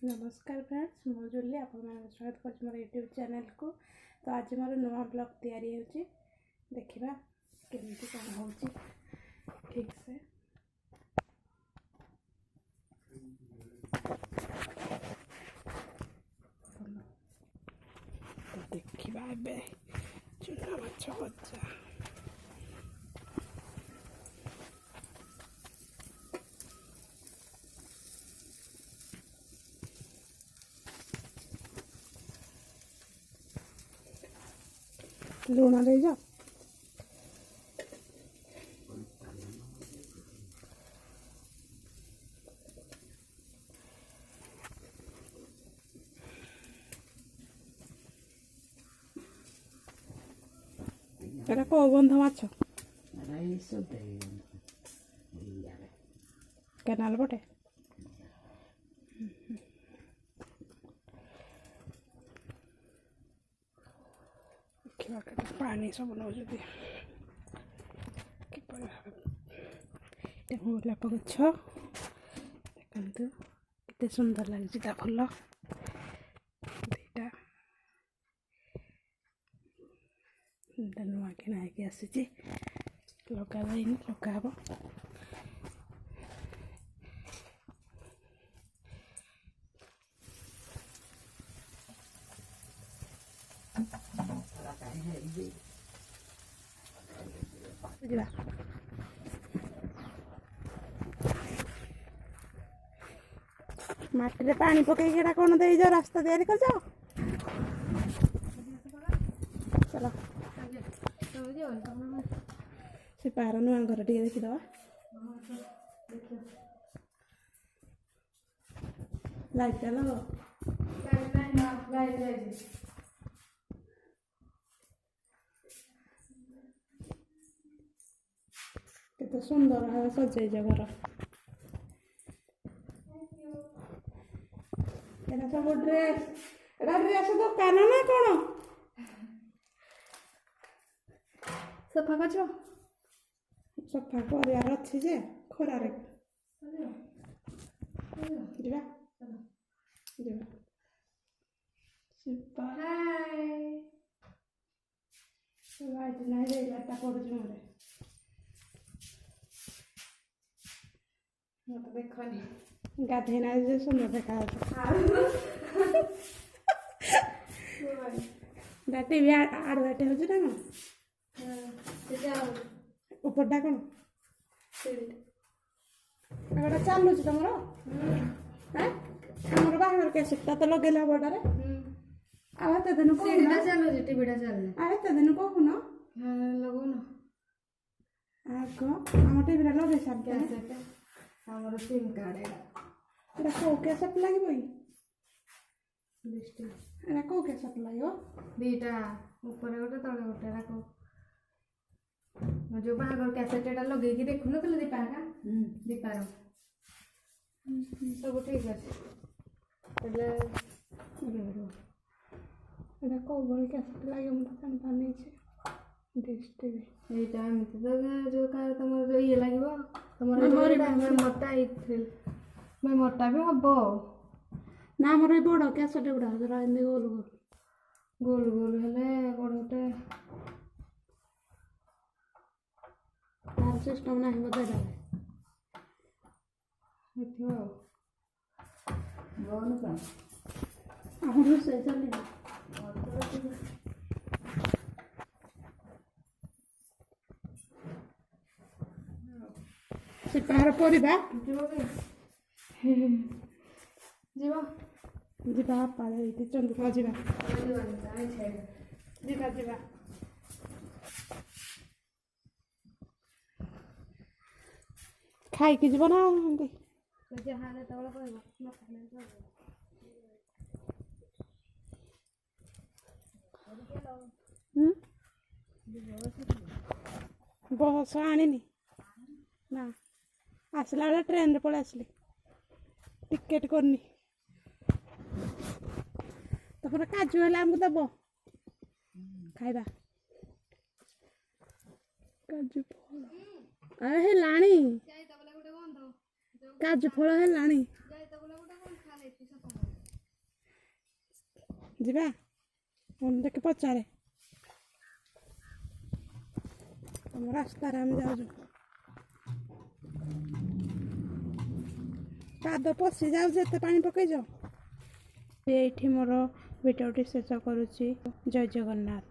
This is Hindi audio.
नमस्कार फ्रेंड्स मु जुली आप स्वागत कर मोर यूट्यूब चैनल को। तो आज मोर नुआ ब्लॉग तैयारी होची देखिबा केमती कौन होची ठीक से। तो देखिबा बे चुना माछ भजा लुण दे जा एटा को बंध माछ केनाल पटे पानी सब नौ गोलाप गछ देखते केते सुंदर लगे फुल दुईटा नुआ किना आसी लगा जाइनि लगा हम माटी पानी पकईटा कौन दे जाओ रास्ता तैयारी कर जाओ चलो से पार नुआ घर टे देखीदवा लाइट लगा केते सुंदर है सजाई घर सब ड्रेस दुकान ना कौन सफा कर सफा कर अच्छी जे खरारे देखनी गाधे ना सुंदर देखा टीवी आड़े हो उपरटा कौन चलुच तुम आमर बाहर कैसेटा तो लगे बड़े आते दिन दिन कहून आग आम टीवी लगे सारे आमर सिम कार्ड एटा कौ कैसेट लगे एटा कौ कैसेट लगे दीटा ऊपर गोटे तले गोटे जो बाहर कैसेट एटा लगे देखुन तो दीपा दीपार सब ठीक अच्छे कौ भाई कैसेट लगे मुझे जानी डिश टीवी यहीटा एमती तो जो तुम जो ये लगे तुम मेमोटा भी हम ना मोर बड़ कैसेट गुड़ा गोल गोल गोल गोल हेले बड़े तार सिस्टम ना बोधे रोसे चल से कहार परिबा जीवा आपा चंदुका जीवा जीवा जीवा खाई कि जीव ना बस आनी ना आसला बेले ट्रेन पड़े आसली टिकेट करनी तपर काजू है आमको दब खाइबा काजू फल है काजू फल है ଯିବା ଦେଖି ପଚାରେ ତମ ରାସ୍ତାରେ ଆମେ ଯାଉଛୁ ପାଦ ପଶି ଯାଉଛି ଏତେ ପାଣି ପକେଇଛ। ଏଇଠି ମୋର ଭିଡ଼ିଓଟି ଶେଷ କରୁଛି। ଜୟ ଜଗନ୍ନାଥ।